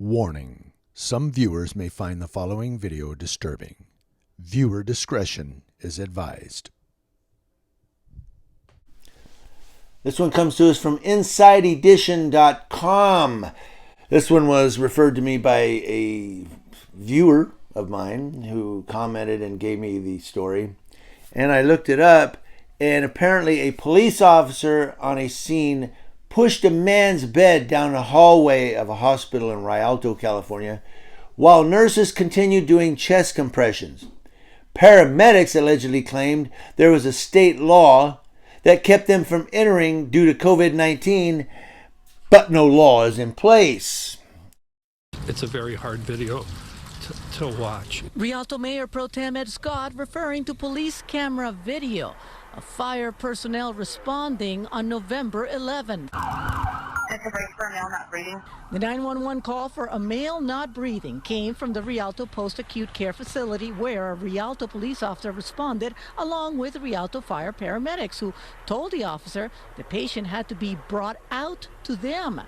Warning: some viewers may find the following video disturbing. Viewer discretion is advised. This one comes to us from InsideEdition.com. This one was referred to me by a viewer of mine who commented and gave me the story. And I looked it up, and apparently a police officer on a scene pushed a man's bed down a hallway of a hospital in Rialto, California, while nurses continued doing chest compressions. Paramedics allegedly claimed there was a state law that kept them from entering due to COVID-19, but no law is in place. It's a very hard video to watch. Rialto Mayor Pro Tem Ed Scott referring to police camera video of fire personnel responding on November 11th. It's a break for a male not breathing. The 911 call for a male not breathing came from the Rialto Post-Acute Care Facility, where a Rialto police officer responded along with Rialto fire paramedics, who told the officer the patient had to be brought out to them.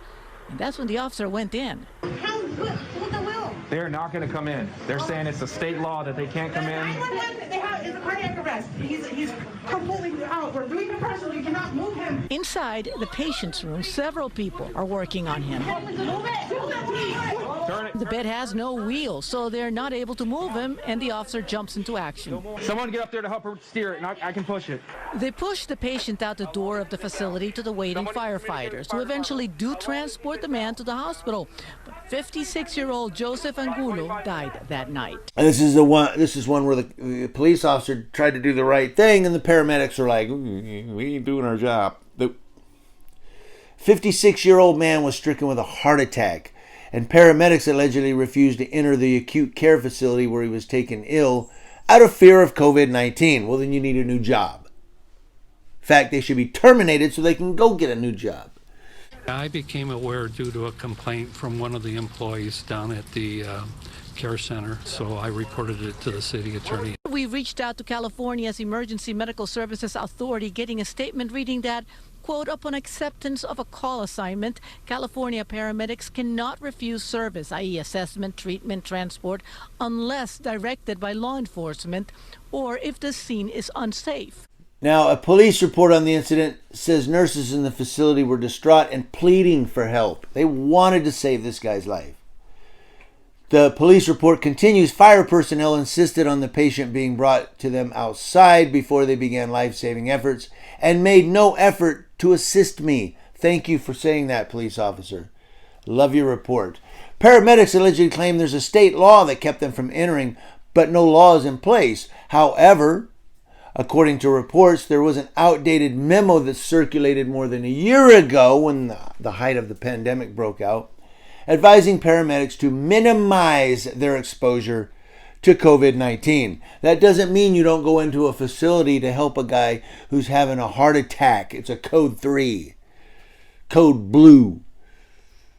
And that's when the officer went in. How good? Who's the will? They're not going to come in. They're saying it's a state law that they can't come in. It's a cardiac arrest. He's completely out. We're doing the pressure. We cannot move him. Inside the patient's room, several people are working on him. Move it. Turn it. The bed has no wheels, so they're not able to move him, and the officer jumps into action. Someone get up there to help her steer it, and I can push it. They push the patient out the door of the facility to the waiting firefighters, who eventually do transport the man to the hospital. But 56-year-old Joseph Angulo died that night. And this is one where the police officer tried to do the right thing, and the paramedics are like, we ain't doing our job. The 56-year-old man was stricken with a heart attack, and paramedics allegedly refused to enter the acute care facility where he was taken ill out of fear of COVID-19. Well, then you need a new job. In fact, they should be terminated so they can go get a new job. I became aware due to a complaint from one of the employees down at the care center, so I reported it to the city attorney. We reached out to California's Emergency Medical Services Authority, getting a statement reading that, quote, upon acceptance of a call assignment, California paramedics cannot refuse service, i.e. assessment, treatment, transport, unless directed by law enforcement or if the scene is unsafe. Now, a police report on the incident says nurses in the facility were distraught and pleading for help. They wanted to save this guy's life. The police report continues, fire personnel insisted on the patient being brought to them outside before they began life-saving efforts and made no effort to assist me. Thank you for saying that, police officer. Love your report. Paramedics allegedly claim there's a state law that kept them from entering, but no law is in place. However, according to reports, there was an outdated memo that circulated more than a year ago when the height of the pandemic broke out, advising paramedics to minimize their exposure to COVID-19. That doesn't mean you don't go into a facility to help a guy who's having a heart attack. It's a code 3, code blue.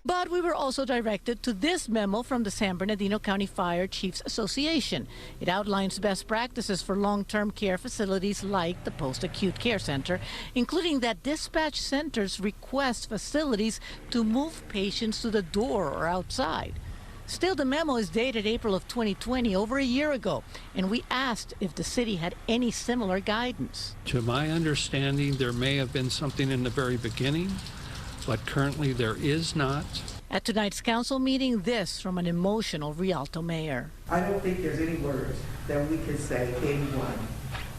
But we were also directed to this memo from the San Bernardino County Fire Chiefs Association. It outlines best practices for long-term care facilities like the Post-Acute Care Center, including that dispatch centers request facilities to move patients to the door or outside. Still, the memo is dated April of 2020, over a year ago, and we asked if the city had any similar guidance. To my understanding, there may have been something in the very beginning, but currently there is not. At tonight's council meeting, this from an emotional Rialto mayor. I don't think there's any words that we can say, anyone,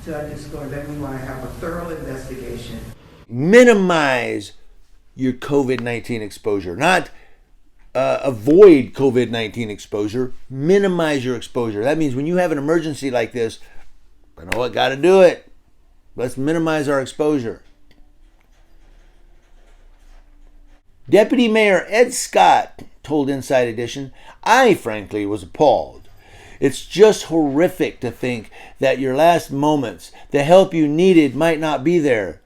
to underscore that we want to have a thorough investigation. Minimize your COVID-19 exposure, not avoid COVID-19 exposure. Minimize your exposure. That means when you have an emergency like this, I know what, got to do it. Let's minimize our exposure. Deputy Mayor Ed Scott told Inside Edition, I frankly was appalled. It's just horrific to think that your last moments, the help you needed, might not be there.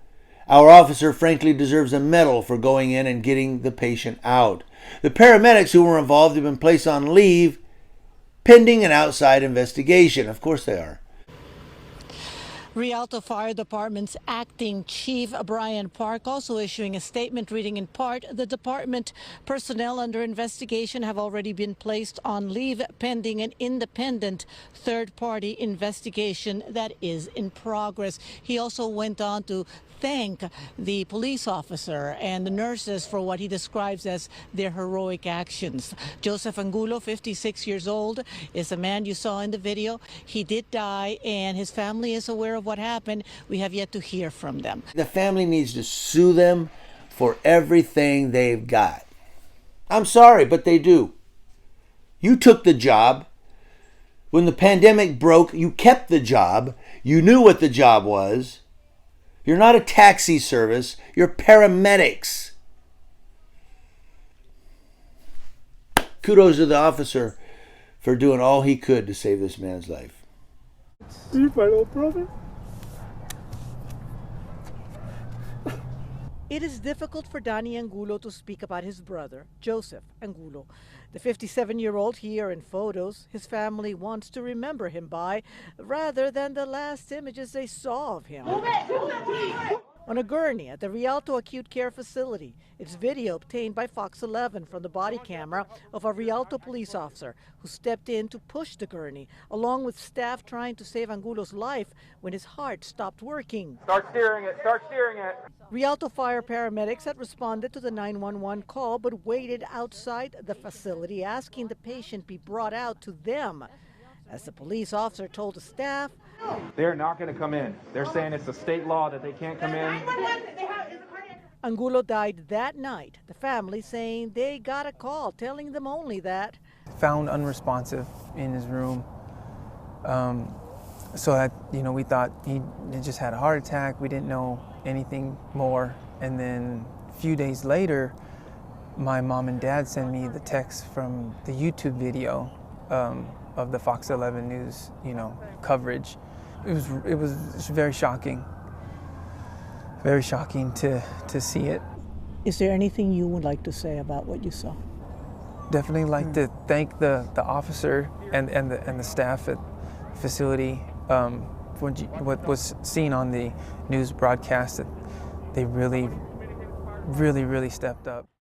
Our officer frankly deserves a medal for going in and getting the patient out. The paramedics who were involved have been placed on leave pending an outside investigation. Of course they are. Rialto Fire Department's acting chief, Brian Park, also issuing a statement reading in part, the department personnel under investigation have already been placed on leave pending an independent third-party investigation that is in progress. He also went on to thank the police officer and the nurses for what he describes as their heroic actions. Joseph Angulo, 56 years old, is the man you saw in the video. He did die, and his family is aware of what happened. We have yet to hear from them. The family needs to sue them for everything they've got. I'm sorry, but they do. You took the job. When the pandemic broke, you kept the job. You knew what the job was. You're not a taxi service. You're paramedics. Kudos to the officer for doing all he could to save this man's life. He's my little brother. It is difficult for Danny Angulo to speak about his brother, Joseph Angulo. The 57-year-old here in photos his family wants to remember him by, rather than the last images they saw of him. On a gurney at the Rialto Acute Care Facility, it's video obtained by Fox 11 from the body camera of a Rialto police officer who stepped in to push the gurney, along with staff trying to save Angulo's life when his heart stopped working. Start steering it, start steering it. Rialto Fire Paramedics had responded to the 911 call but waited outside the facility, asking the patient be brought out to them. As the police officer told the staff, They're not going to come in. They're saying it's a state law that they can't come in. Angulo died that night, the family saying they got a call telling them only that. Found unresponsive in his room. So that, we thought he just had a heart attack. We didn't know anything more. And then a few days later, my mom and dad sent me the text from the YouTube video of the Fox 11 News, coverage. It was very shocking. Very shocking to see it. Is there anything you would like to say about what you saw? Definitely like to thank the officer and the staff at the facility for what was seen on the news broadcast. That they really stepped up.